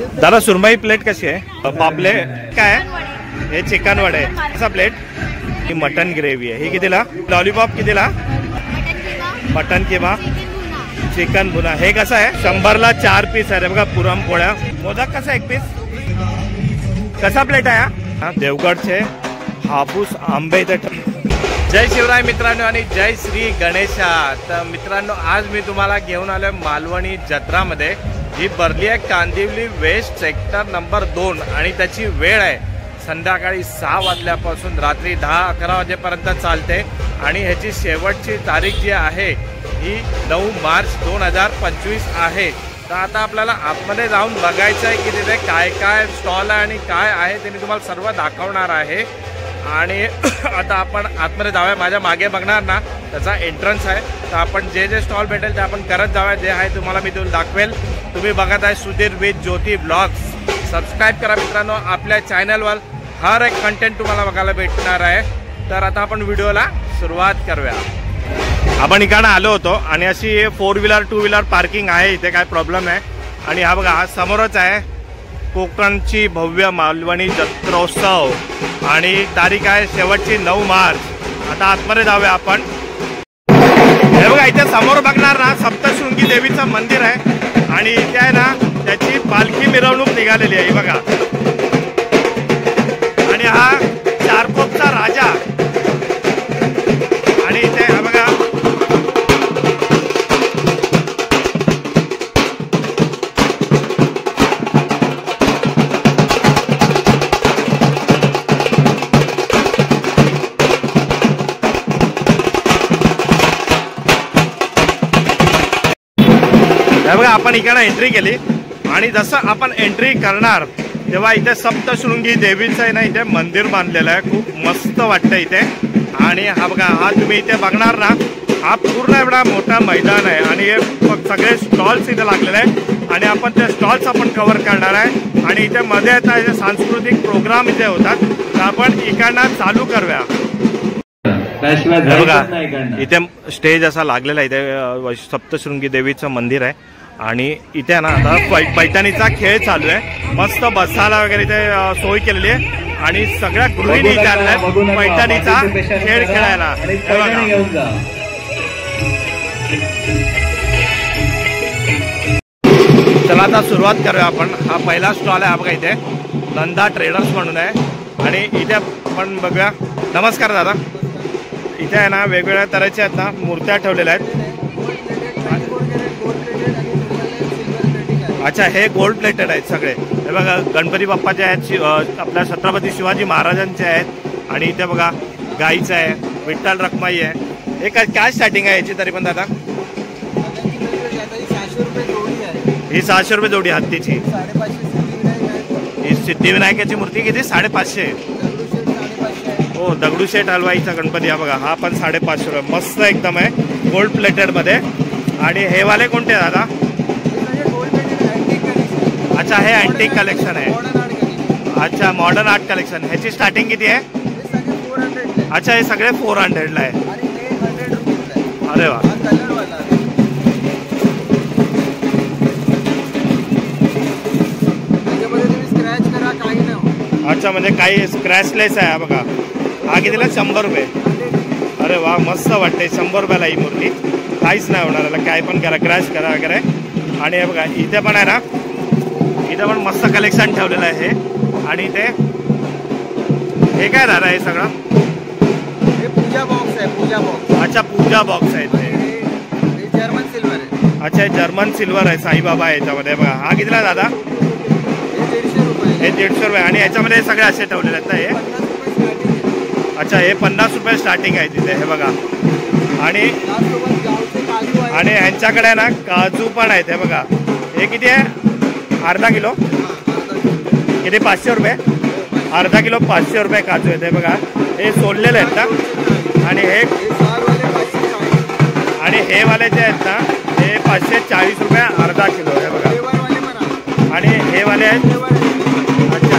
दादा सुरमई प्लेट कशी आहे? पापले काय हे चिकन वडे आहे कसा प्लेट? ही मटन ग्रेव्ही आहे. ही कितीला? लॉलीपॉप कितीला? मटन किंवा चिकन भुना. हे कसं आहे? 100ला 4 पीस आहे बघा. पुरणपोळ्या. मोदक कसा 1 पीस कसा प्लेट आहे? हा देवगडचे हापूस आंबे. जय शिवराय मित्रांनो आणि जय श्री गणेशा. तर मित्रांनो आज मी तुम्हाला घेऊन आलोय मालवणी जत्रामध्ये. ही भरली आहे कांदिवली वेस्ट सेक्टर नंबर 2 आणि त्याची वेळ आहे संध्याकाळी 6 वाजल्यापासून रात्री 10-11 वाजेपर्यंत चालते. आणि ह्याची शेवटची तारीख जी आहे ही 9 मार्च 2025 आहे. तर आता आपल्याला आतमध्ये जाऊन बघायचं आहे की तिथे काय काय स्टॉल आहे आणि काय आहे ते मी तुम्हाला सर्व दाखवणार आहे. आणि आता आपण आतमध्ये जाऊया. माझ्या मागे बघणार ना त्याचा एंट्रन्स आहे. तर आपण जे जे स्टॉल भेटेल ते आपण करत जाऊया. जे आहे तुम्हाला मी तुम्हाला दाखवेल. तुम्ही बघत आहे Sudhir with Jyoti blogs. Subscribe करा मित्रांनो. आपल्या चॅनलवर हर एक कंटेंट तुम्हाला बघायला भेटणार आहे. तर आता आपण व्हिडिओला सुरुवात करूया. आपण इकडे आलो होतो आणि अशी 4 व्हीलर 2 व्हीलर पार्किंग आहे इथे. काय प्रॉब्लेम आहे. आणि हा बघा हा समोरच आहे कोकणची भव्य मालवणी जत्रोत्सव आणि तारीख आहे शेवटची 9 मार्च. आता आतमध्ये जाऊया आपण. हे बघा इथे समोर बघणार ना सप्तशृंगी देवीचं मंदिर आहे आणि इथे आहे ना त्याची पालखी मिरवणूक निघालेली आहे बघा. आणि हा चारकोपचा राजा. आणि इथे हा बघा बघा आपण इकडे एंट्री केली आणि जसं आपण एंट्री करणार तेव्हा इथे सप्तशृंगी देवीचं आहे ना इथे मंदिर बांधलेलं आहे. खूप मस्त वाटतं इथे. आणि हा बघा हा तुम्ही इथे बघणार ना हा पूर्ण एवढा मोठा मैदान आहे आणि हे सगळे स्टॉल्स इथे लागलेले आहेत आणि आपण ते स्टॉल्स आपण कव्हर करणार आहे. आणि इथे मध्ये आता सांस्कृतिक प्रोग्राम इथे होतात. तर आपण इकडनं चालू करूया. बघा इथे स्टेज असा लागलेला आहे. इथे सप्तशृंगी देवीचं मंदिर आहे आणि इथे ना आता पैठणीचा खेळ चालू आहे. मस्त बसायला वगैरे इथे सोय केलेली आहे आणि सगळ्या गृहिणी इथे आलेल्या आहेत पैठणीचा खेळ खेळायला. चला आता सुरुवात करूया आपण. हा पहिला स्टॉल आहे बघा इथे नंदा ट्रेडर्स म्हणून आहे. आणि इथे आपण बघूया. नमस्कार दादा. इथे आहे ना वेगवेगळ्या तऱ्हेच्या आहेत ना मूर्त्या ठेवलेल्या आहेत. अच्छा हे गोल्ड प्लेटेड आहेत सगळे. हे बघा गणपती बाप्पाचे आहेत. आपल्या छत्रपती शिवाजी महाराजांचे आहेत. आणि इथे बघा गाईचं आहे. विठ्ठल रखमाई आहे. हे काय स्टार्टिंग आहे याची तरी पण दादा? ही 600 रुपये जोडी हत्तीची. ही सिद्धिविनायकाची मूर्ती किती? 550. हो दगडूशेठ हलवाईचा गणपती हा बघा. हा पण 550 रुपये. मस्त एकदम आहे गोल्ड प्लेटेड मध्ये. आणि हे वाले कोणते दादा? अच्छा हे अँटिक कलेक्शन आहे. अच्छा मॉडर्न आर्ट कलेक्शन. ह्याची स्टार्टिंग किती आहे? अच्छा हे सगळे 400ला आहे. अरे वा. अच्छा म्हणजे काही स्क्रॅचलेस आहे बघा. हा कितीला? 100 रुपये. अरे वा मस्त वाटते. 100 रुपयाला ही मूर्ती. काहीच नाही होणार याला. काय पण करा क्रॅश करा वगैरे. आणि हे बघा इथे पण आहे ना इथे पण मस्त कलेक्शन ठेवलेलं आहे. आणि इथे हे काय दादा हे सगळं? हे पूजा बॉक्स आहे. पूजा बॉक्स. अच्छा पूजा बॉक्स आहे ते. जर्मन सिल्वर आहे. अच्छा हे जर्मन सिल्वर आहे. साईबाबा आहे याच्यामध्ये बघा. हा कितीला दादा? हे 150 रुपये. आणि याच्यामध्ये सगळे असे ठेवलेले आहेत ना हे? अच्छा हे 50 रुपये स्टार्टिंग आहे तिथे. हे बघा. आणि ह्यांच्याकडे ना काजू पण आहेत. हे बघा हे किती आहे? अर्धा किलो किती? 500 रुपये. अर्धा किलो 500 रुपये काजू आहेत. हे बघा हे सोललेले आहेत ना. आणि हे वाले जे आहेत ना हे 540 रुपये अर्धा किलो. हे बघा. आणि हे वाले आहेत अच्छा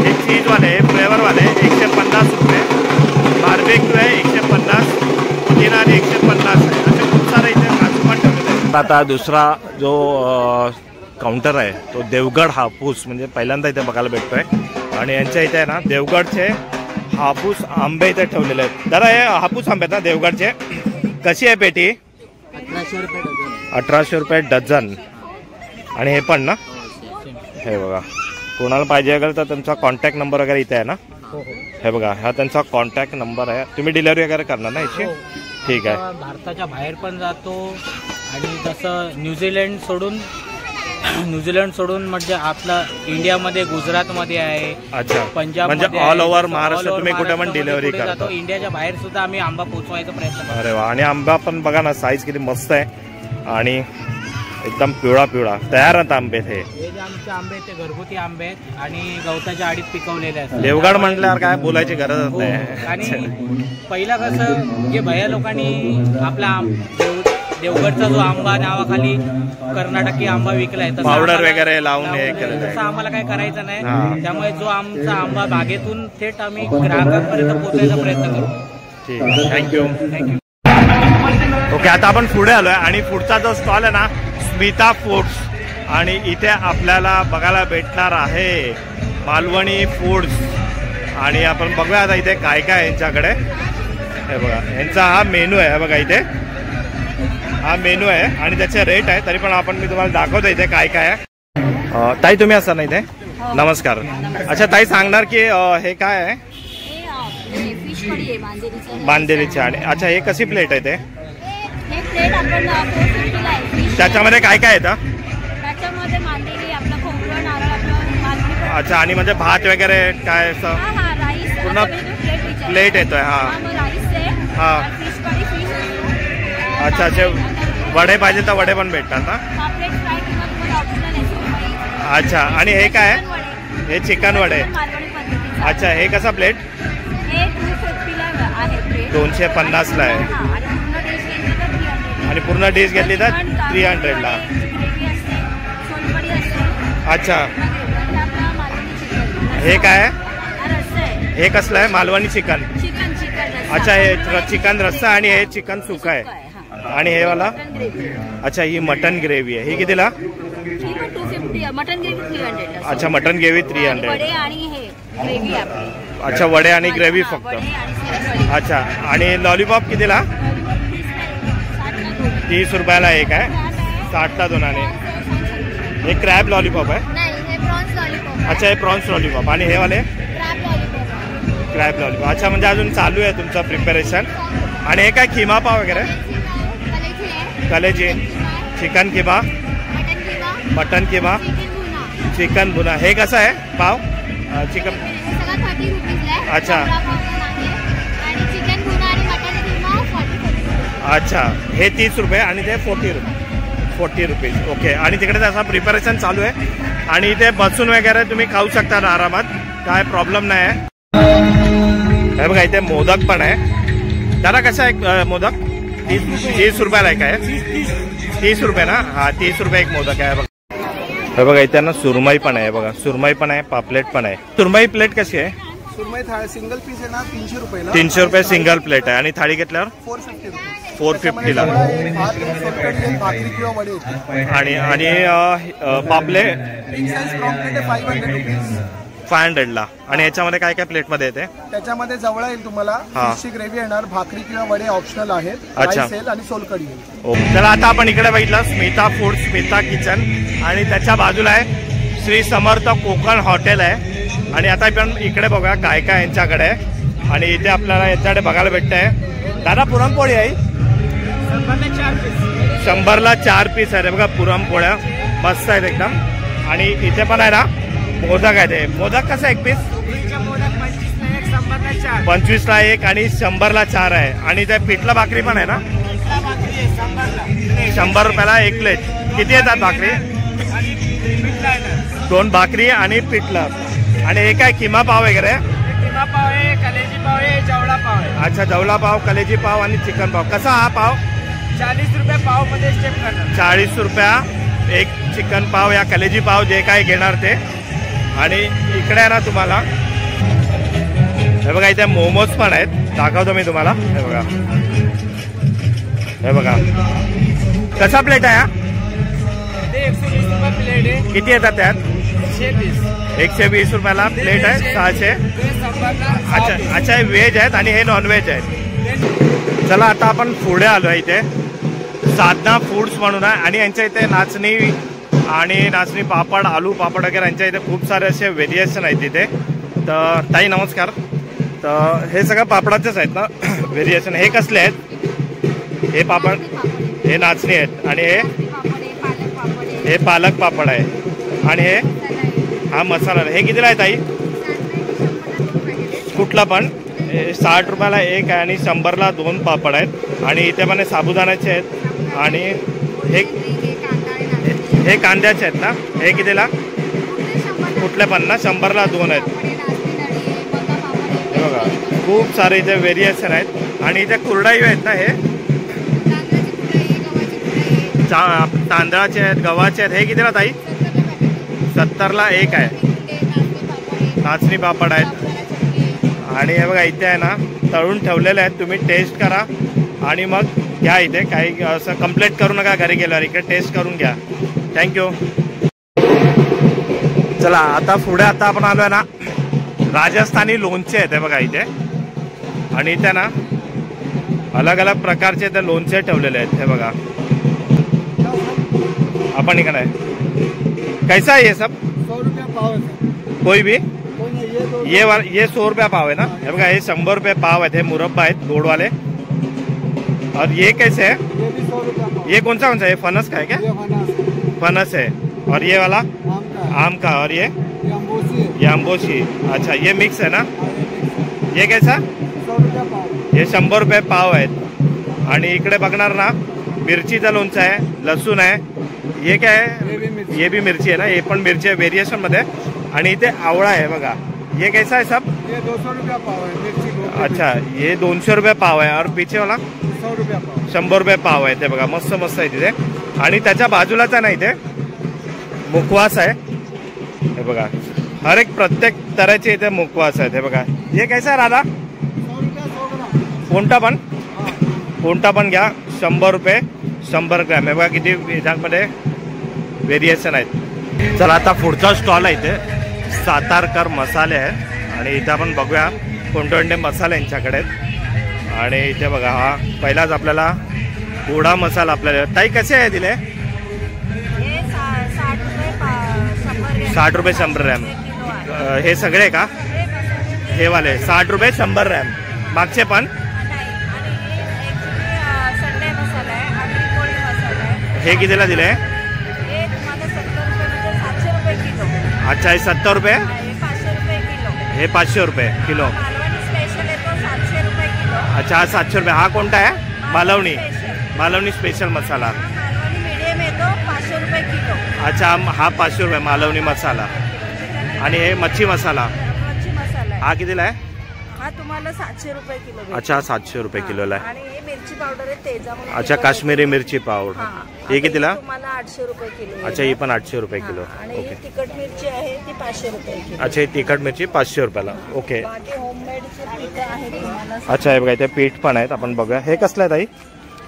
हे चीजवाले फ्लेवरवाले 150 रुपये. बार्बेक्यू आहे 150. पुदिना आणि 150 आहे. असे खूप सारे इथे काजू पण ठेवलेले आहेत. आता दुसरा जो काउंटर आहे तो देवगड हापूस म्हणजे पहिल्यांदा इथे बघायला भेटतोय. आणि यांच्या इथे आहे ना देवगडचे हापूस आंबे इथे ठेवलेले आहेत. दादा हे हापूस आंबे आहेत ना देवगडचे, कशी आहे पेटी? 1800 रुपये डझन. 1800 रुपये डझन. आणि हे पण ना, हे बघा कोणाला पाहिजे असेल तर त्यांचा कॉन्टॅक्ट नंबर वगैरे इथे आहे ना. हे बघा हा त्यांचा कॉन्टॅक्ट नंबर आहे. तुम्ही डिलिव्हरी वगैरे करणार ना याची? ठीक आहे. भारताच्या बाहेर पण जातो आणि जसं न्यूझीलंड सोडून म्हणजे आपला इंडियामध्ये गुजरातमध्ये आहे. अच्छा, पंजाब म्हणजे ऑल ओव्हर महाराष्ट्र तुम्ही कुठे पण डिलिव्हरी करता? इंडियाच्या बाहेर सुद्धा आम्ही आंबा पोहोचवायचा प्रयत्न करतो. अरे वा. आणि आंबा पण बघा ना साईज किती मस्त आहे आणि एकदम पिवळा तयार आहेत आंबे. हे जे आमचे आंबे ते घरगुती आंबे आहेत आणि गवताच्या आडीत पिकवलेले आहेत. देवगड म्हटल्यावर काय बोलायची गरजच नाही. आणि पहिला कसं जे भैया लोकांनी आपला देवगडचा जो आंबा नावाखाली कर्नाटकी आंबा विकलाय पावडर वगैरे लावून हे केलेलं आहे. तसं आम्हाला काही करायचं नाही. त्यामुळे जो आमचा आंबा बागेतून थेट आम्ही ग्राहकांपर्यंत पोहोचवायचा प्रयत्न करतो. ठीक आहे, थँक्यू. ओके, आता आपण पुढे आलोय आणि पुढचा जो स्टॉल आहे ना स्मिता फूड्स, आणि इथे आपल्याला बघायला भेटणार आहे मालवणी फूड्स. आणि आपण बघूया आता इथे काय काय यांच्याकडे. हे बघा यांचा हा मेनू आहे. बघा इथे हा मेनू आहे आणि त्याचे रेट आहे. तरी पण मी तुम्हाला दाखवतो इथे काय काय आहे. ताई तुम्ही असता ना इथे? नमस्कार. अच्छा ताई सांगणार की हे काय आहे? बांदेलीचे. आणि अच्छा हे कशी प्लेट आहे ते? त्याच्यामध्ये काय काय येतं? अच्छा, आणि म्हणजे भात वगैरे काय असं पूर्ण प्लेट येतोय? हा हा. अच्छा अच्छा, वडे पाहिजे तर वडे पण भेटतात ना? अच्छा, आणि हे काय आहे? हे चिकन वडे. अच्छा, हे कसा प्लेट? 250ला आहे. आणि पूर्ण डिश घेतली तर 300ला. अच्छा, हे काय आहे? हे कसलं आहे? मालवणी चिकन. अच्छा, हे चिकन रस्सा आणि हे चिकन सुका आहे. आणि हे वाला? अच्छा, ही मटन ग्रेव्ही आहे. ही कितीला? 250. Mutton gravy 300. अच्छा, मटन ग्रेव्ही 300. अच्छा, वडे आणि ग्रेव्ही फक्त. अच्छा, आणि लॉलीपॉप कितीला? 30 रुपयाला एक आहे. 60ला 2. आणि हे क्रॅब लॉलीपॉप आहे? अच्छा, हे प्रॉन्स लॉलीपॉप. आणि हे वाले? Crab lollipop. अच्छा, म्हणजे अजून चालू आहे तुमचं प्रिपरेशन. आणि हे काय खिमा पाव वगैरे? कलेजी. Chicken keema, mutton keema, chicken भुना. हे कसं आहे पाव? चिकन. अच्छा अच्छा, हे 30 रुपये आणि ते 40 रुपीज. ओके. आणि तिकडे त्याचा प्रिपरेशन चालू आहे आणि इथे बसून वगैरे तुम्ही खाऊ शकता आरामात, काय प्रॉब्लेम नाही आहे. हे बघा इथे मोदक पण आहे. दादा कसा आहे मोदक? 30 रुपयाला आहे काय? 30 रुपये ना? हा, 30 रुपये एक मोदक आहे. हे बघा इथे ना सुरमई पण आहे. बघा सुरमई पण आहे, पापलेट पण आहे. सुरमई प्लेट कशी आहे? सुरमई सिंगल पीस आहे ना 300 रुपयाला. 300 रुपये सिंगल प्लेट आहे. आणि थाळी घेतल्यावर 450 ला. आणि पापले 500 ला. आणि याच्यामध्ये काय काय प्लेट मध्ये येते? त्याच्यामध्ये जवळ येईल तुम्हाला, फिशची ग्रेव्ही येणार, भाकरी किंवा वडे ऑप्शनल आहेत. अच्छा, आणि सोलकढी. चला आता आपण इकडे बघितलं स्मिता फूड, स्मिता किचन, आणि त्याच्या बाजूला आहे श्री समर्थ कोकण हॉटेल आहे. आणि आता आपण इकडे बघूया काय काय यांच्याकडे आहे. आणि इथे आपल्याला याच्याकडे बघायला भेटतंय. दादा पुरणपोळी आहे? 100ला 4 पीस आहे. बघा पुरणपोळ्या मस्त आहेत एकदम. आणि इथे पण आहे ना मोदक आहे. ते मोदक कसं एक पीस? 25ला 1 आणि 100ला 4 आहे. आणि ते पिठलं भाकरी पण आहे ना? 100 रुपयाला 1 प्लेट. किती येतात भाकरी? 2 भाकरी आणि पिठलं. आणि हे काय किमा पाव वगैरे? किमा पाव आहे, कलेजी पाव आहे, जवळा पाव आहे. अच्छा, जवळा पाव, कलेजी पाव आणि चिकन पाव. कसा हा पाव? 40 रुपये पाव मध्ये स्टेप करणार. 40 रुपया एक चिकन पाव या कलेजी पाव जे काय घेणार ते. आणि इकडे आहे ना तुम्हाला हे बघा इथे मोमोज पण आहेत. दाखवतो मी तुम्हाला. हे बघा, हे बघा कसा प्लेट आहे? 120 रुपये प्लेट आहे. किती येतात त्यात? 120. 120 रुपयाला प्लेट आहे. 600. अच्छा अच्छा, हे व्हेज आहेत आणि हे नॉन व्हेज आहेत. चला आता आपण पुढे आलो आहे इथे साधना फूड्स म्हणून आहे आणि यांच्या इथे नाचणी आणि नाचणी पापड, आलू पापड वगैरे यांच्या इथे खूप सारे असे व्हेरिएशन आहेत इथे. तर ताई नमस्कार. तर हे सगळं पापडाचेच आहेत ना व्हेरिएशन? हे कसले आहेत? हे पापड, हे नाचणी आहेत आणि हे पालक पापड आहे आणि हे हा मसाला. हे कितीला आहे ताई? कुठला पण? 60 रुपयाला एक आहे आणि 100ला 2 पापड आहेत. आणि इथे पण साबुदाण्याचे आहेत आणि हे कांद्याचे आहेत ना? हे कितीला? कुठले पण ना? 100ला 2 आहेत. हे बघा खूप सारे इथे व्हेरिएशन आहेत. आणि इथे कुरडाई आहेत ना? हे तांदळाचे आहेत, गव्हाचे आहेत. हे कितीला ताई? 70ला एक आहे. नाचणी पापड आहेत. आणि हे बघा इथे आहे ना तळून ठेवलेले आहेत. तुम्ही टेस्ट करा आणि मग घ्या. इथे काही असं कंप्लेंट करू नका घरी गेल्यावर, इकडे टेस्ट करून घ्या. थँक्यू. चला आता पुढे आता आपण आलो आहे ना राजस्थानी लोणचे आहेत. हे बघा इथे आणि इथे ना अलग अलग प्रकारचे ते लोणचे ठेवलेले आहेत. हे बघा अपन इकडे आहे. कैसा है ये सब? 100 रुपया पाव है. कोई भी? ये ये 100 रुपया पाव है ना? हे बघा हे 100 रुपये पाव आहेत. हे मुरब्बा आहेत गोड वाले. और ये कैसे है? ये भी 100 रुपया पाव. ये कौन सा है? फनस का है क्या? ये फनस है. और ये वाला आम का. और ये अम्बोशी. अच्छा ये मिक्स है ना? ये कैसा? 100 रुपया पाव. हे 100 रुपये पाव आहेत. आणि इकडे बघणार ना मिरचीचं लोणचं आहे, लसूण आहे. हे काय आहे? ये भी मिर्ची है ना? ये पण मिरची आहे व्हेरिएशन मध्ये. आणि इथे आवळा आहे बघा. ये कैसा है सब? ये 200 रुपया पाव है मिर्ची. अच्छा ये 200 रुपये पाव आहे. और पीछे वाला 100 रुपया पाव. 100 रुपये पाव आहे. ते बघा मस्त मस्त आहे तिथे. आणि त्याच्या बाजूलाच आहे ना इथे मुखवास आहे. हे बघा हर एक प्रत्येक तऱ्हेचे इथे मुखवास आहेत. हे बघा हे कैसा आहे राधा? 100 रुपया 100 ग्राम. कोणता पण घ्या. 100 रुपये 100 ग्रॅम. हे बघा किती याच्यामध्ये व्हेरिएशन आहेत. चला आता पुढचा स्टॉल आहे इथे सातारकर मसाले आहेत. आणि इथे आपण बघूया कोणते कोणते मसाले यांच्याकडे आहेत. आणि इथे बघा हा पहिलाच आपल्याला गोडा मसाला आपल्याला. ताई कसे आहे दिले? 60 रुपये 100 ग्रॅम. हे सगळे का? हे वाले 60 रुपये 100 ग्रॅम. मागचे पण हे कितीला दिले? अच्छा हे 70 रुपये. हे 500 रुपये किलो. अच्छा हा 700 रुपये. हा कोणता आहे? मालवणी स्पेशल मसाला. अच्छा हा 500 रुपये मालवणी मसाला. आणि हे मच्छी मसाला हा कितीला आहे? हा तुम्हाला 700 रुपये किलो. अच्छा 700 रुपये किलोला आहे. आणि हे मिरची पावडर आहे तेजा म्हणून. अच्छा काश्मीरी मिरची पावडर. हे कितीला? तुम्हाला 800 रुपये किलो. अच्छा ही पण 800 रुपये किलो. आणि ही तिखट मिरची आहे ती 500 रुपये किलो. अच्छा ही तिखट मिरची 500 रुपयाला. ओके. बाकी होममेडचे पीठ आहे तुम्हाला. अच्छा हे बघा इथे पीठ पण आहेत. आपण बघूया हे कसलं आहे ताई?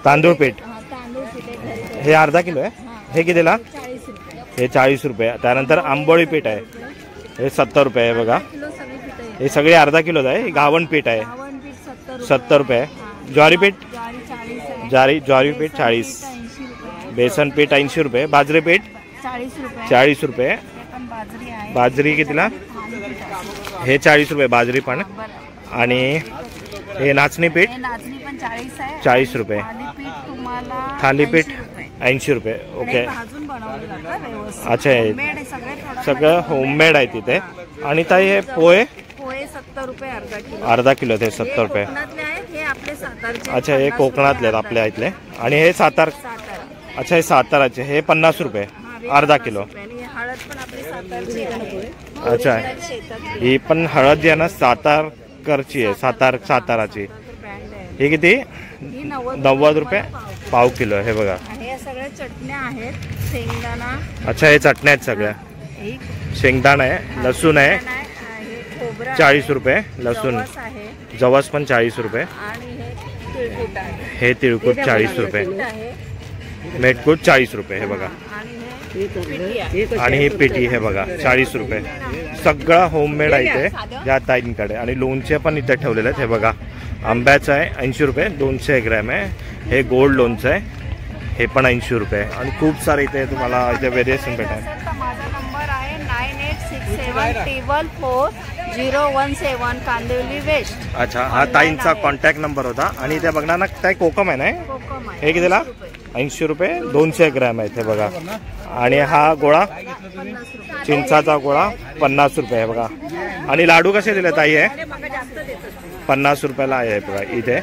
तांदूळ पीठ. तांदूळ पीठ आहे. हे अर्धा किलो आहे. हे कितीला? 40 रुपये. हे 40 रुपये. त्यानंतर आंबोळी पीठ आहे. हे 70 रुपये आहे बघा. किलो सगळी पीठ आहे. हे सगळे अर्धा किलोच आहे. गावण पीठ आहे गावण पीठ 70 रुपये. ज्वारी पीठ ज्वारी 40 आहे. ज्वारी पीठ 40. 80 रुपये. बेसन पीठ 80 रुपये. बाजरी पीठ 40 रुपये. 40 रुपये. हे पण बाजरी आहे. बाजरी कितीला? हे 40 रुपये बाजरी पण. आणि हे नाचणी पीठ हे नाचणी पण 40 आहे. 40 रुपये. थालीपीठ तुम्हाला थालीपीठ 80 रुपये. 80 रुपये. ओके. भाजून बनवलं जातं व्यवस्थित. अच्छा हे Homemade आहे सगळे product. सगळं होममेड आहे तिथे. आणि ताई हे पोहे पोहे 70 रुपये अर्धा किलो. अर्धा किलो ते 70 हे रुपये. कोकणातले आहेत, हे आपले सातारचे. अच्छा हे 50 कोकणातले आहेत रुपये आपल्या इथले. आणि हे सातारा. सातारा. अच्छा हे साताराचे. हे 50 रुपये अर्धा किलो. आणि हे हळद पण आपली सातारची आहे. अच्छा शेतातली ही पण हळद जी आहे ना सातारकरची आहे. साताराची. ब्रँड आहे. हे किती? ही 90 रुपये पाव किलो. हे बघा. आणि या सगळ्या चटण्या आहेत. शेंगदाणा. अच्छा हे चटण्या आहेत सगळ्या. ही शेंगदाणा आहे. लसूण आहे शेंगदाणा आहे. हे खोबरं 40 रुपये. लसूण. जवस आहे. जवस पण 40 रुपये. आणि हे तिळकुट आहे. हे तिळकुट 40 रुपये. तिळकुट आहे. मेटकूट 40 रुपये. हे बघा. आणि हे आणि ही पेटी हे बघा 40 रुपये. सगळं होममेड आहे इथे या ताईंकडे. आणि लोणचे पण इथे ठेवलेले आहेत. हे बघा आंब्याचं आहे 80 रुपये 200 ग्रॅम आहे. हे गोल्ड लोणचं आहे हे पण 80 रुपये. आणि खूप सारे इथे तुम्हाला इथे व्हेरिएशन भेटेल. माझा नंबर आहे 9867440117 कांदिवली वेस्ट. अच्छा हा ताईंचा कॉन्टॅक्ट नंबर होता. आणि इथे बघणार ना ताई कोकम आहे ना हे कितीला 80 रुपये 200 ग्रॅम आहे ते बघा. आणि हा गोळा चिंचाचा गोळा 50 रुपये आहे बघा. आणि लाडू कसे दिले ताई आहे 50 रुपयाला आहे बघा इथे.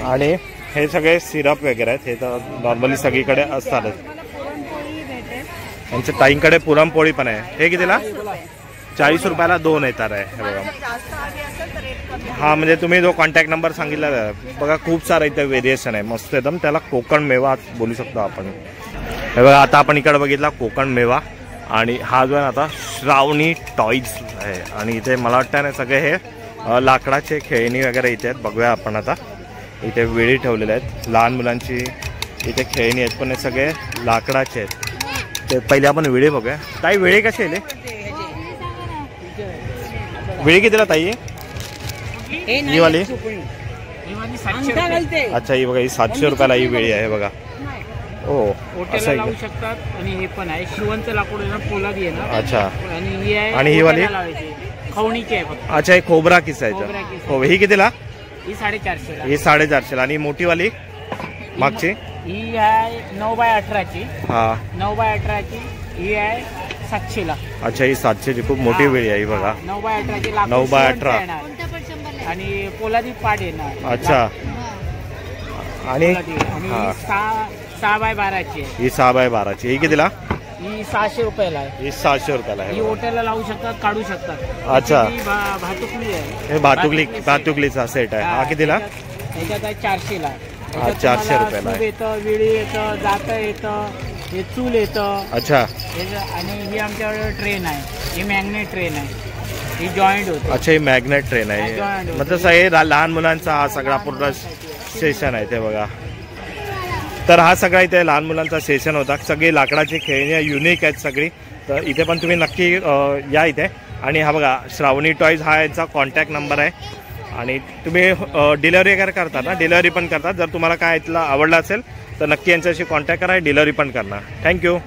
आणि हे सगळे सिरप वगैरे आहेत हे तर नॉर्मली सगळीकडे असतातच. यांच्या ताईंकडे पुरणपोळी पण आहे. हे कितीला 40 रुपयाला 2 येतात आहे हे बघा. हा म्हणजे तुम्ही जो कॉन्टॅक्ट नंबर सांगितला बघा खूप सारा इथे व्हेरिएशन आहे मस्त एकदम. त्याला कोकण मेवा बोलू शकतो आपण. हे बघा आता आपण इकडे बघितला कोकण मेवा. आणि हा जो आहे आता श्रावणी टॉईज आहे. आणि इथे मला वाटतं ना सगळे हे लाकडाचे खेळणी वगैरे इथे आहेत. बघूया आपण आता इथे वेळी ठेवलेल्या आहेत लहान मुलांची इथे खेळणी आहेत पण हे सगळे लाकडाचे आहेत. ते पहिले आपण वेळी बघूया. ताई वेळी कशी आहे वेळी कितीला ताई ही वाली. अच्छा ही बघा ही 700 रुपयाला ही वेळी आहे बघा. हो असं लावू शकतात. आणि हे पण आहे शिवंत लाकूड आहे ना पोलादी आहे ना. अच्छा आणि ही आहे आणि ही वाली खवणीची आहे फक्त. अच्छा हे खोबरा किसायचं हो. ही कितीला ही 450. ही 450. आणि मोठी वाली मागची ही आहे 9x18ची. हा 9x18ची ही आहे 700ला. अच्छा ही 700ची खूप मोठी वेळी आहे बघा. 9x18ची 9x18 आणि पोलादी पाड येणार. अच्छा आणि 6x12ची ही 6x12ची. ही कितीला ही 600 रुपयाला आहे. ही 600 रुपयाला ही आहे. हॉटेलला लावू शकतात काढू शकतात. अच्छा भातुकली आहे. हे भातुकलीचा सेट आहे. हा कितीला ह्याच्यात आहे 400ला. हा 400 रुपयाला आहे. येतं विळी येतं जातं येतं हे चूल येतं. अच्छा आणि ही आमच्याकडे ट्रेन आहे. ही मॅग्नेट ट्रेन आहे. ही जॉईंट होते. अच्छा ही मॅग्नेट ट्रेन आहे. मतलब हे लहान मुलांचा हा सगळा पूर्ण सेशन आहे ते बघा. तर हा सगळा इथे लहान मुलांचा सेशन होता. सगळी लाकडाची खेळणी युनिक आहेत सगळी. तर इथे पण तुम्ही नक्की या इथे. आणि हा बघा श्रावणी टॉईज हा यांचा कॉन्टॅक्ट नंबर आहे. आणि तुम्ही डिलिव्हरी वगैरे करता ना डिलिव्हरी पण करतात. जर तुम्हाला काय इथला आवडला असेल तर नक्की यांच्याशी कॉन्टॅक्ट करा. डिलिव्हरी पण करणार. थँक्यू.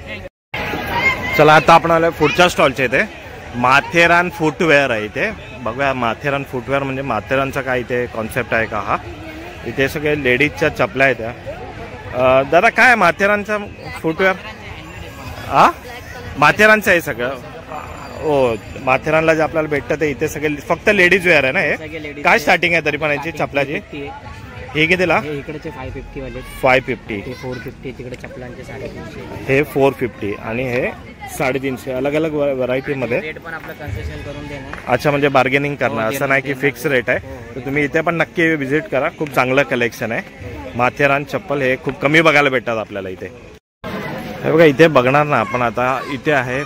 चला आता आपण आलो पुढच्या स्टॉलच्या इथे. माथेरान फुटवेअर आहे इथे. बघूया माथेरान फुटवेअर म्हणजे माथेरानचा काय इथे कॉन्सेप्ट आहे का हा. इथे सगळे लेडीजच्या चपल्या आहेत त्या. दादा काय माथेरानचा फुटवेअर हा माथेरानचं आहे सगळं. हो माथेरानला जे आपल्याला भेटतं ते इथे सगळे फक्त लेडीज वेअर आहे ना हे. काय स्टार्टिंग आहे तरी पण याची चपलाची हे कितीला इकडचे 550 वाले 550. 450 तिकडे चपलांचे 350. हे 450 आणि हे 350. अलग अलग व्हरायटी मध्ये रेट पण आपलं कन्सेशन करून देणार. अच्छा म्हणजे बार्गेनिंग करणार असं नाही की फिक्स रेट आहे. तर तुम्ही इथे पण नक्की व्हिजिट करा. खूप चांगलं कलेक्शन आहे. माथेरान चप्पल हे खूप कमी बघायला भेटतात आपल्याला इथे. हे बघा इथे बघणार ना आपण आता इथे आहे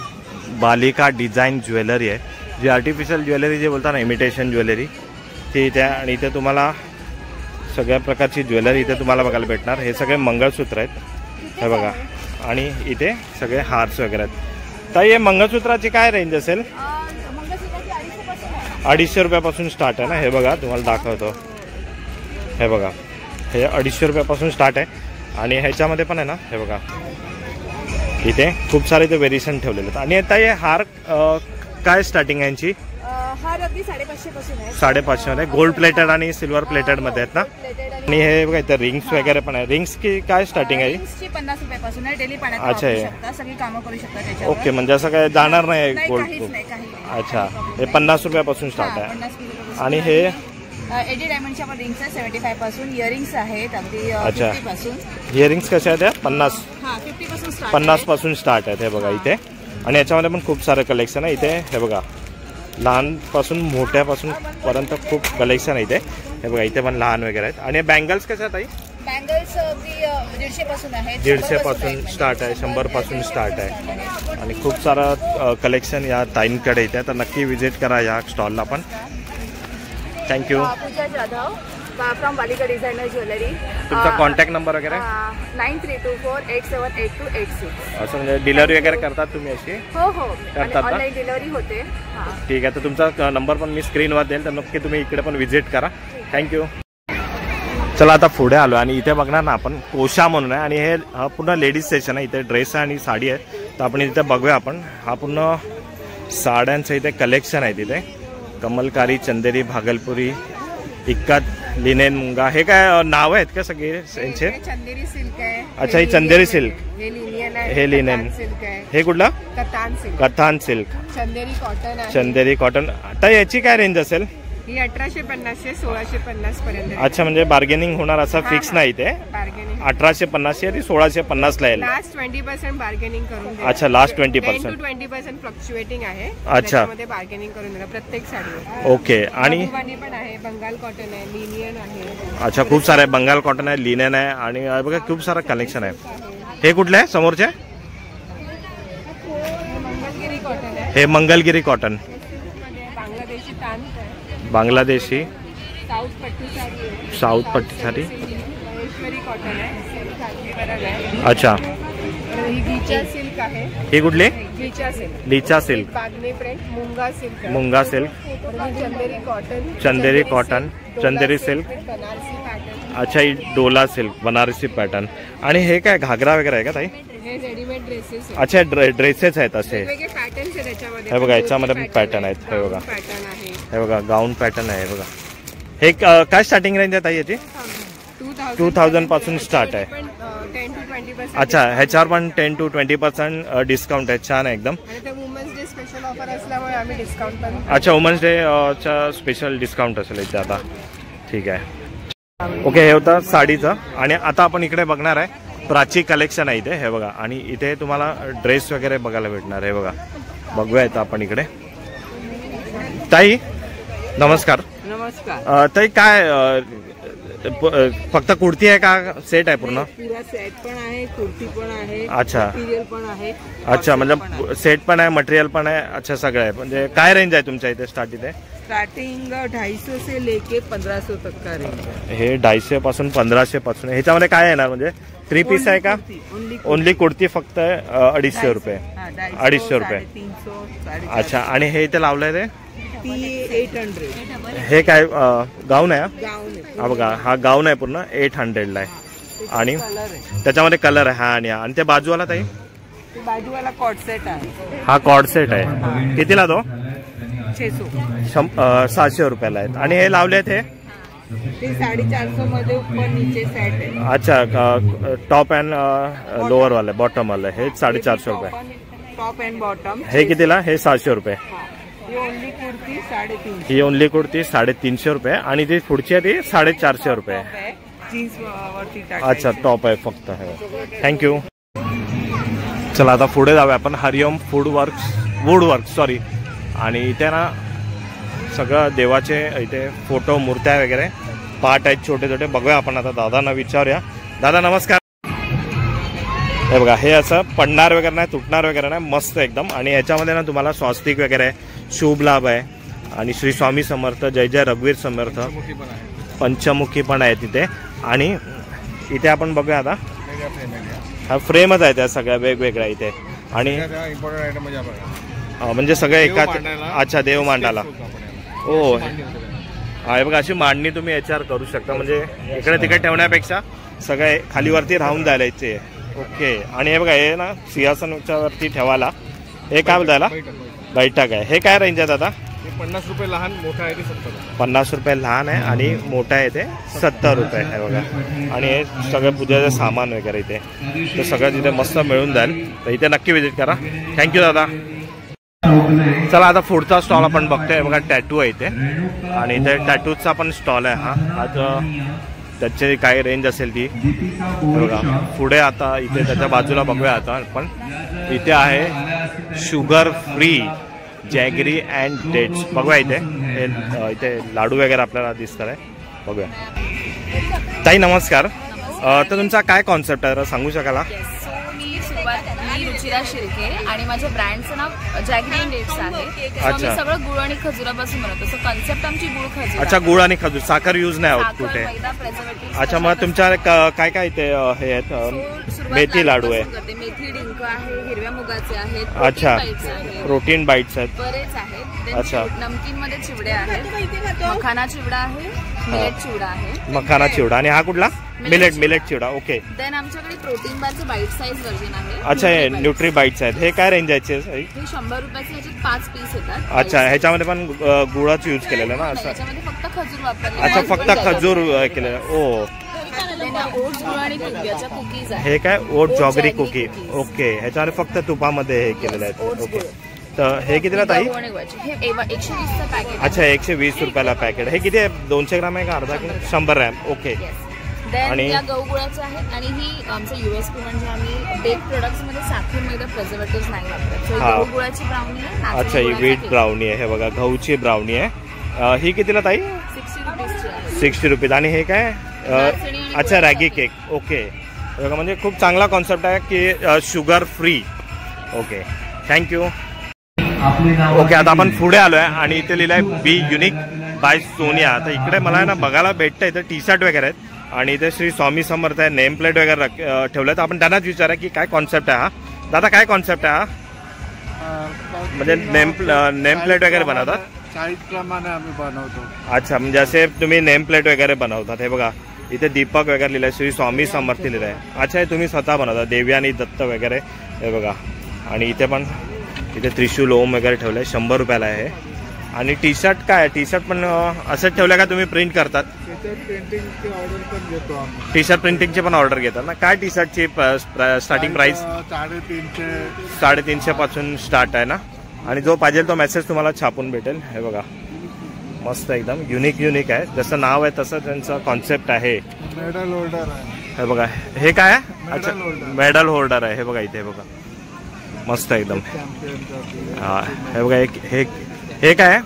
बालिका डिझाईन ज्वेलरी आहे. जी आर्टिफिशियल ज्वेलरी जे बोलतात ना इमिटेशन ज्वेलरी ती इथे. आणि इथे तुम्हाला सगळ्या प्रकारची ज्वेलरी इथे तुम्हाला बघायला भेटणार. हे सगळे मंगळसूत्र आहेत हे बघा. आणि इथे सगळे हार्स वगैरे आहेत. तर हे मंगळसूत्राची काय रेंज असेल 250 रुपयापासून स्टार्ट आहे ना. हे बघा तुम्हाला दाखवतो. हे बघा हे 250 रुपयापासून स्टार्ट आहे. आणि ह्याच्यामध्ये पण आहे ना हे बघा इथे खूप सारे इथे व्हेरिएशन ठेवलेले आहेत. आणि आता हे हार काय स्टार्टिंग आहे यांची हार अगदी 550 पासून आहे. 550 मध्ये गोल्ड प्लेटेड आणि सिल्वर प्लेटेड मध्ये आहेत ना. आणि हे बघा इथे रिंग्स वगैरे पण आहे. रिंग्स की काय स्टार्टिंग आहे 50 रुपयापासून आहे. डेली पाण्यात अच्छा वापरू शकता सगळी कामं करू शकता त्याच्यावर. ओके म्हणजे असं काय जाणार नाही नाही, गोल्ड. काहीच नाही, काही नाही. अच्छा हे 50 रुपयापासून स्टार्ट आहे. 50 रुपयापासून. आणि हे 80 डायमंडच्या पण रिंग्स आहे 75 पासून. इयरिंग्स आहेत अगदी अच्छा. 50 पासून. इयरिंग्स कशा आहेत त्या 50 हा 50 पासून स्टार्ट 50 पासून स्टार्ट आहेत हे बघा इथे. आणि याच्यामध्ये पण खूप सारं कलेक्शन आहे इथे. हे बघा लहानपासून मोठ्यापासून पर्यंत खूप कलेक्शन आहे इथे. हे बघा इथे पण लहान वगैरे आहेत. आणि बँगल्स कशा आहेत आई बँगल्स अगदी 150 पासून आहेत. 150 पासून स्टार्ट आहे 100 पासून स्टार्ट आहे. आणि खूप सारं कलेक्शन या ताईंकडे इथे. तर नक्की विजिट करा या स्टॉलला पण. थँक्यू. पूजा जाधव फ्रॉम बालिका डिझायनर ज्वेलरी. तुमचा कॉन्टॅक्ट नंबर वगैरे? 9324878286. असं म्हणजे डिलिव्हरी वगैरे करतात तुम्ही अशी? हो करतात ना? ऑनलाईन डिलिव्हरी होते. ठीक आहे, तर तुमचा नंबर पण मी स्क्रीनवर देईल, तर नक्की तुम्ही इकडे पण व्हिजिट करा. थँक्यू. चला आता पुढे आलो आणि इथे बघणार ना आपण कोशा म्हणून आहे आणि हे पूर्ण लेडीज सेशन आहे. इथे ड्रेस आणि साडी आहे, तर आपण इथे बघूया आपण. हा पूर्ण साड्यांचं इथे कलेक्शन आहे. तिथे कमलकारी, चंदेरी, भागलपुरी, इक्कत, लिनेन, मुंगा, हे काय नाव आहेत का सगळे यांचे? चंदेरी सिल्क आहे. अच्छा, ही चंदेरी सिल्क, हे लिनियन आहे. हे लिनेन सिल्क आहे. हे कुठलं? कतान सिल्क. कथान सिल्क, चंदेरी कॉटन आहे. चंदेरी कॉटन. आता याची काय रेंज असेल? ही 1850 ते 1650 पर्यंत. अच्छा, म्हणजे बार्गेनिंग होणार असं फिक्स नाही ते? बार्गेनिंग 1850 ती 1650 ला येईल. लास्ट 20% बार्गेनिंग करून देणार. अच्छा, लास्ट 10 to 20%. 20% फ्लक्च्युएटिंग आहे. अच्छा. त्याच्यामध्ये बार्गेनिंग करून देणार प्रत्येक साडीवर. ओके. आणि मधुबनी पण आहे, बंगाल कॉटन आहे, लिनियन आहे. अच्छा, खूप सारे बंगाल कॉटन आहे, लिनेन आहे आणि बघा खूप सारं कलेक्शन आहे. हे कुठले आहे समोरचे? मंगलगिरी कॉटन आहे. हे मंगलगिरी कॉटन, बांगलादेशी तान आहे. बांगलादेशी साऊथ पट्टी साडी आहे. साऊथ पट्टी साडी. महेश्वरी कॉटन आहे. सिल्क कांजीवरम आहे. अच्छा, ही गीचा सिल्क आहे. ही कुठली? गीचा सिल्क. लीचा सिल्क, बागने प्रिंट, मुंगा सिल्क आहे. मुंगा सिल्क, चंदेरी कॉटन. चंदेरी कॉटन, चंदेरी सिल्क. बनारसी पॅटर्न. अच्छा, ही डोला सिल्क, बनारसी पॅटर्न. आणि हे काय घागरा वगैरे आहे का ताई? हे रेडीमेड ड्रेसेस आहे. अच्छा, ड्रेसेस आहेत असे. वेगवेगळे पॅटर्न्स आहेत त्याच्यामध्ये. हे बघा, याच्यामध्ये पण पॅटर्न आहेत. हे बघा, पॅटर्न आहे. हे बघा गाऊन पॅटर्न आहे. बघा, हे काय स्टार्टिंग रेंज आहे ताई याची? 2000 पासून स्टार्ट आहे. 10 to 20%. अच्छा, ह्याच्यावर पण 10 to 20% डिस्काउंट आहे. छान आहे एकदम. आणि ते वुमन्स डे स्पेशल ऑफर असल्यामुळे आम्ही डिस्काउंट पण. अच्छा, वुमन्स डे चा स्पेशल डिस्काउंट असेल इथे आता. ठीक आहे. ओके, हे होतं साडीचं. आणि आता आपण इकडे बघणार आहे प्राची कलेक्शन आहे इथे. हे बघा, आणि इथे तुम्हाला ड्रेस वगैरे बघायला भेटणार आहे. बघा, बघूया इथं आपण इकडे. ताई नमस्कार. नमस्कार. ताई काय फक्त कुर्ती आहे का सेट आहे पूर्ण? पुरा सेट पण आहे, कुर्ती पण आहे. अच्छा. मटेरियल पण आहे. अच्छा, म्हणजे सेट पण आहे, मटेरियल पण आहे. अच्छा, सगळं आहे. म्हणजे काय रेंज आहे तुमच्या इथे स्टार्ट इथे? स्टार्टिंग 250 से लेके 1500 तक का रेंज है. हे 250 पासून 1500 पासून. ह्याच्यामध्ये काय येणार? म्हणजे 3 पीस आहे का? ओनली कुर्ती फक्त 250 रुपये. 250 रुपये. 300. अच्छा, आणि हे इथे लावलंय ते 800. हे काय गाऊन आहे? गाउन हा बघा, हा गाऊन आहे पूर्ण 800 ला आहे. आणि त्याच्यामध्ये कलर आहे. हा आणि ते बाजूवाला ताई? बाजूवाला कॉट सेट आहे. हा कॉर्ड सेट आहे. कितीला तो? 600. 700 रुपयाला आहेत. आणि हे लावले आहेत हे? ते 450 मध्ये ऊपर नीचे सेट आहे. अच्छा, टॉप अँड लोअर वाला, बॉटम वाला. हे 450 रुपये. Top and bottom. हे कितीला? हे 700 रुपये. ही ओनली कुर्ती 350. ही ओनली कुर्ती 350 रुपये. आणि ती पुढची आहे ती 450 रुपये. जीन्स वरती अच्छा, टॉप आहे फक्त. थँक्यू. चला आता पुढे जाऊया आपण. हरिओम वुडवर्क सॉरी. आणि इथे ना सगळं देवाचे इथे फोटो, मूर्त्या वगैरे पार्ट आहेत छोटे छोटे. बघूया आपण आता. दादांना विचारूया. दादा नमस्कार. हे बघा, हे असं पडणार वगैरे नाही, तुटणार वगैरे नाही, मस्त एकदम. आणि याच्यामध्ये ना तुम्हाला स्वस्तिक वगैरे, शुभ लाभ आहे. आणि श्री स्वामी समर्थ, जय जय रघुवीर समर्थ, पंचमुखी पण आहे तिथे. आणि इथे आपण बघूया आता. हा फ्रेमच आहे त्या सगळ्या वेगवेगळ्या इथे. आणि म्हणजे सगळं एका. अच्छा, देव मांडाला. ओ, हा बघा, अशी मांडणी तुम्ही याच्यावर करू शकता. म्हणजे इकडे तिकडे ठेवण्यापेक्षा सगळे खालीवरती राहून जायला इथे. ओके. आणि हे बघा, हे ना सिंहासनाच्या वरती ठेवायला. हे काय बोलतायला? बैठक आहे. हे काय रेंज आहे दादा? 50 रुपये लहान, मोठा आहे ते 70. 50 रुपये लहान आहे आणि मोठा आहे ते 70 रुपये आहे बघा. आणि हे सगळं पूजेचं सामान वगैरे इथे, ते सगळं तिथे मस्त मिळून जाईल. तर इथे नक्की व्हिजिट करा. थँक्यू दादा. चला आता पुढचा स्टॉल आपण बघतोय. बघा, टॅटू आहे इथे. आणि इथे टॅटूचा पण स्टॉल आहे. हा आता त्याची काय रेंज असेल ती बघा. पुढे आता इथे त्याच्या बाजूला बघूया आता आपण. इथे आहे sugar free jaggery and dates. बघूया इथे. इथे लाडू वगैरे आपल्याला दिसतात आहे. बघूया. ताई नमस्कार. तर तुमचा काय कॉन्सेप्ट आहे सांगू शकाल? मी शिरा शिर्के आणि माझ्या ब्रँडचं नाव जॅगरी अँड डेट्स आहे. So अच्छा. आम्ही सगळं गुळ आणि खजुरापासून बनवतो. सो कन्सेप्ट आमची गुळ खजूर. अच्छा, गुळ आणि खजूर, साखर यूज नाही होत साखर, कुठे. मैदा, preservatives अच्छा, मग तुमच्या काय काय ते हे आहेत मेथी लाडू आहे, मेथी डिंक आहे, हिरव्या मुगाचे आहेत, अच्छा, protein bites आहेत, प्रोटीन बाईट्स आहेत. बरेच आहेत. Then अच्छा. नमकीन मध्ये चिवडे आहेत, मखाना चिवडा आहे, मिलेट चिवडा आहे, मखाना चिवडा. आणि हा कुठला? मिलेट चिवडा. ओके. देन आमच्याकडे प्रोटीन बारचं बाईट साईज व्हर्जन आहे. अच्छा, हे न्यूट्री बाईट्स आहेत. हे काय रेंज आहे? हे 100 रुपयाचे, ह्याच्यात 5 पीस येतात. अच्छा, ह्याच्यामध्ये पण गुळाचं यूज केलेलं ना असं? याच्यामध्ये फक्त खजूर वापरले. अच्छा, फक्त खजूर केलेलं. ओ, ओट्स गुळ आणि कुकियाच्या कुकीज आहेत. हे काय? ओट जॉगरी कुकी. ओके, ह्याच्यामध्ये फक्त तुपामध्ये हे केलेलं आहे. ओके. तर हे कितीला ताई? गहू आणि गुळाचे. हे 120चं पॅकेट. अच्छा, 120 रुपयाला पॅकेट. हे किती आहे? 200 ग्राम आहे का अर्धा किलो? 100 ग्रॅम. ओके. देन आणि- या गहू गुळाचे आहेत आणि ही आमचं USP म्हणजे आम्ही बेक प्रोडक्ट्स मध्ये साखर, मैदा, प्रिझर्वेटिव्ह नाही वापरत. सो हा. गहू गुळाची ब्राउनी आहे. नाचणी अच्छा, ही गुळाचा व्हीट केक. ब्राउनी आहे. हे बघा, गहूची ब्राउनी आहे. ही कितीला ताई? 60 रुपीजची आहे. 60 रुपीज. आणि हे काय? नाचणी आणि अच्छा, गुळाचा रॅगी केक. केक. ओके. बघा, म्हणजे खूप चांगला कॉन्सेप्ट आहे की sugar free. Okay, thank you. Okay, आता आपण पुढे आलोय आणि इथे लिहिलंय बी युनिक बाय सोनिया. आता इकडे मला आहे ना बघायला भेटतं, इथे टी शर्ट वगैरे आहेत आणि इथे श्री स्वामी समर्थ आहे, नेम प्लेट वगैरे ठेवलेत. आपण त्यांनाच विचारा की काय कॉन्सेप्ट आहे हा. दादा, काय कॉन्सेप्ट आहे हा? म्हणजे नेम प्लेट वगैरे बनवतात? साईज प्रमाणे आम्ही बनवतो. अच्छा, म्हणजे असे तुम्ही नेम प्लेट वगैरे बनवतात. हे बघा, इथे दीपक वगैरे लिहिलंय, श्री स्वामी समर्थ लिहिलंय. अच्छा, हे तुम्ही स्वतः बनवता, देवी आणि दत्त वगैरे. हे बघा, आणि इथे पण इथे त्रिशूल ओम वगैरे ठेवलंय. 100 रुपयाला आहे. आणि टी शर्ट काय? टी शर्ट पण असंच ठेवलं का तुम्ही प्रिंट करतात? प्रिंटिंगची ऑर्डर पण घेतो आम्ही. टी शर्ट प्रिंटिंगची पण ऑर्डर घेतात ना? काय टी शर्टची स्टार्टिंग प्राइस? 350. 350 पासून स्टार्ट आहे ना? आणि जो पाहिजे तो मेसेज तुम्हाला छापून भेटेल. हे बघा, मस्त एकदम युनिक आहे. जसं नाव आहे तसं त्यांचं कॉन्सेप्ट आहे. मेडल होल्डर आहे. हे बघा, हे काय आहे? अच्छा, मेडल होल्डर आहे. हे बघा, इथे बघा, मस्त एकदम. हा, हे बघा, हे काय आहे?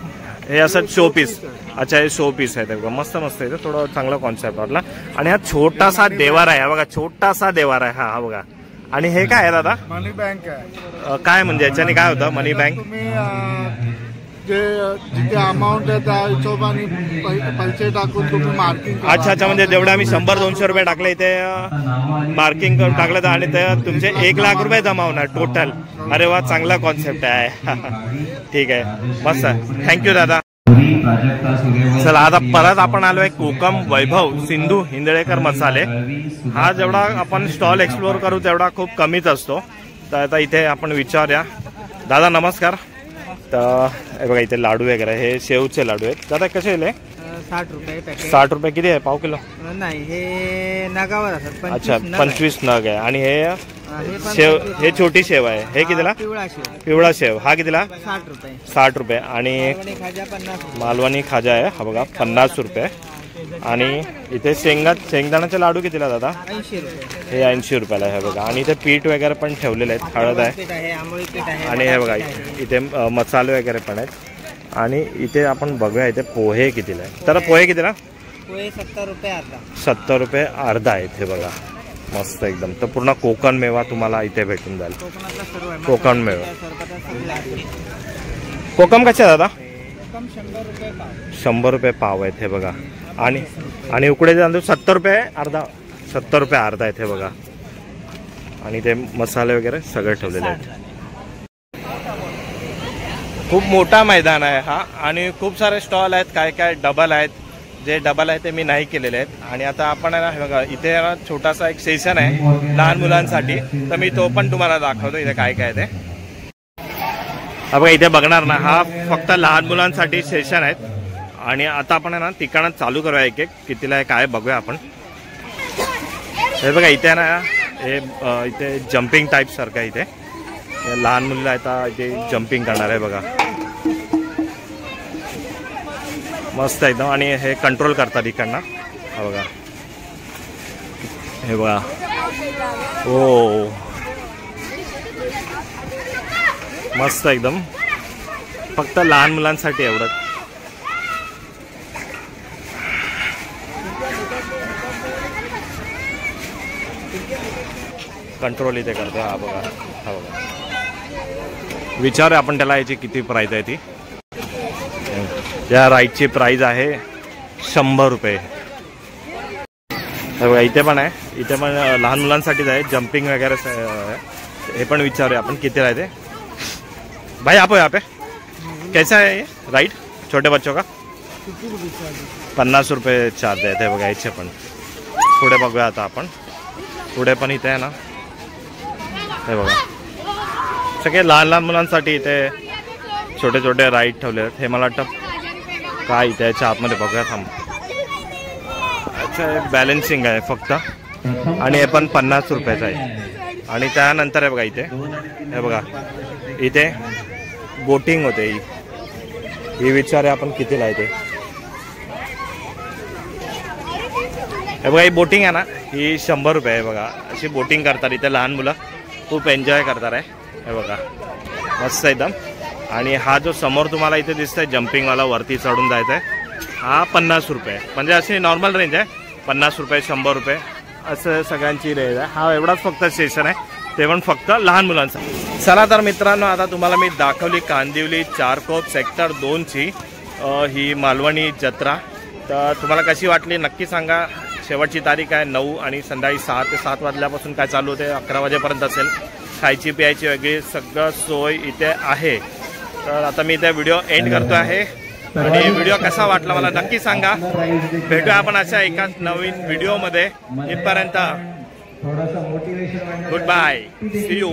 हे असं शो पीस. अच्छा, हे शो पीस आहे. ते बघा, मस्त आहे. थोडं चांगला कॉन्सेप्ट वाटला. आणि हा छोटासा देवार आहे. हा बघा, छोटासा देवार आहे. हा बघा. आणि हे काय आहे दादा? मनी बँक आहे. काय म्हणजे याच्याने काय होतं मनी बँक? तुम्ही जे जिथे अमाऊंट आहे त्या हिशोबाने पैसे टाकून तुम्ही मार्किंग. अच्छा, म्हणजे जेवढे आम्ही 100-200 रुपये टाकले इथे मार्किंग करून टाकलं आणि ते तुमचे 1 लाख रुपये जमा होणार टोटल. अरे वा, चांगला कॉन्सेप्ट आहे. ठीक आहे, मस्त. थँक्यू दादा. चला, आता परत आपण आलोय कोकम वैभव सिंधू हिंदळेकर मसाले. हा जेवढा आपण स्टॉल एक्सप्लोअर करू तेवढा खूप कमीच असतो. तर आता इथे आपण विचारूया. दादा नमस्कार. तर हे बघा, इथे लाडू वगैरे, हे शेवचे लाडू आहेत. दादा कसे दिले? 60 रुपये पॅकेट. 60 रुपये. किती आहे? पाव किलो? नाही, हे नगावर असतात. अच्छा, 25 नग आहे. आणि हे पण शेव, हे छोटी शेव आहे. हे कितीला? पिवळा शेव. पिवळा शेव. हा कितीला? 60 रुपये. 60 रुपये. आणि मालवणी खाजा 50 रुपये. मालवणी खाजा आहे. हा बघा, 50 रुपये. आणि इथे शेंगदाण्याचे लाडू कितीला दादा? 80 रुपये. हे 80 रुपयाला आहे. बघा, आणि इथे पीठ वगैरे पण ठेवलेले आहेत. हळद आहे. पीठ आहे, आंबोळी पीठ आहे. आणि हे बघा, इथे मसाले वगैरे पण आहेत. आणि इथे आपण बघूया इथे पोहे कितीला आहे. तर पोहे कितीला? पोहे 70 रुपये अर्धा. 70 रुपये अर्धा आहे. हे बघा, मस्त एकदम. तर पूर्ण कोकण मेवा तुम्हाला इथे भेटून जाईल. कोकणातला सर्व आहे. कोकण मेवा. सरबत सगळं आहे. कोकम कसे आहे दादा? कोकम 100 रुपये पाव. 100 रुपये पाव आहेत. हे बघा. आणि उकडे तांदूळ 70 रुपये अर्धा. 70 रुपये अर्धा आहेत. हे बघा. आणि ते मसाले वगैरे सगळे ठेवलेले आहेत. खूप मोठा मैदान आहे हा. आणि खूप सारे स्टॉल आहेत. काय डबल आहेत. जे डबल आहे ते मी नाही केलेले आहेत. आणि आता आपण हे बघा, इथे छोटासा एक सेशन आहे लहान मुलांसाठी. तर मी तो पण तुम्हाला दाखवतो इथे काय ते. हा बघा, इथे बघणार ना, हा फक्त लहान मुलांसाठी सेशन आहेत. आणि आता आपण ना तिकडनं चालू करूया एक कितीला आहे काय बघूया आपण. हे बघा, इथे ना हे इथे जम्पिंग टाईप सारखं इथे लहान मुलं आता इथे जम्पिंग करणार आहे. बघा, मस्त एकदम. आणि हे कंट्रोल करतात इकडनं. हा बघा, हे बघा. ओ, मस्त एकदम. फक्त लहान मुलांसाठी एवढं. कंट्रोल इथे करतो. हा बघा, हा बघा. विचार आपण त्याला याची किती प्राईज आहे ती. या राईडची प्राईज आहे 100 रुपये. बघा इथे पण आहे, इथे पण लहान मुलांसाठीच आहे, जंपिंग वगैरे हे पण विचारूया आपण किती राहते. भाई आप यहाँ पे कैसा है ये राइड छोटे बच्चों का? 50 रुपये चार्ज आहे. ते बघा याचे पण पुढे बघूया आता आपण. पुढे पण इथे आहे ना, हे बघा सगळे लहान लहान मुलांसाठी इथे छोटे छोटे राईड ठेवले आहेत. हे मला वाटतं काय इथे याच्या आतमध्ये बघूया. थांब. अच्छा बॅलन्सिंग आहे फक्त आणि हे पण 50 रुपयाचं आहे. आणि त्यानंतर आहे बघा इथे, हे बघा इथे बोटिंग होते. ही विचारे आपण कितीला आहे ते. हे बघा ही बोटिंग आहे ना, ही 100 रुपये आहे. बघा अशी बोटिंग करतात इथे लहान मुलं, खूप एन्जॉय करतात आहे. हे बघा मस्त एकदम. आणि हा जो समोर तुम्हाला इथे दिसतंय जम्पिंगवाला वरती चढून जायचं आहे, हा 50 रुपये. म्हणजे अशी नॉर्मल रेंज आहे, 50 रुपये 100 रुपये असं सगळ्यांची रेंज आहे. हा एवढाच फक्त स्टेशन आहे, ते पण फक्त लहान मुलांसाठी. चला तर मित्रांनो, आता तुम्हाला मी दाखवली कांदिवली चारकोप सेक्टर 2ची ही मालवणी जत्रा. तर तुम्हाला कशी वाटली नक्की सांगा. शेवटची तारीख आहे 9 आणि संध्याकाळी 6 ते 7 वाजल्यापासून काय चालू होते 11 वाजेपर्यंत असेल. खायची प्यायची वेगळी सगळं सोय इथे आहे. तर आता मी इथे व्हिडिओ एंड करतो आहे. आणि व्हिडिओ कसा वाटला मला नक्की सांगा. भेटूया आपण अशा एका नवीन व्हिडिओमध्ये. इथपर्यंत गुड बाय, सी यू.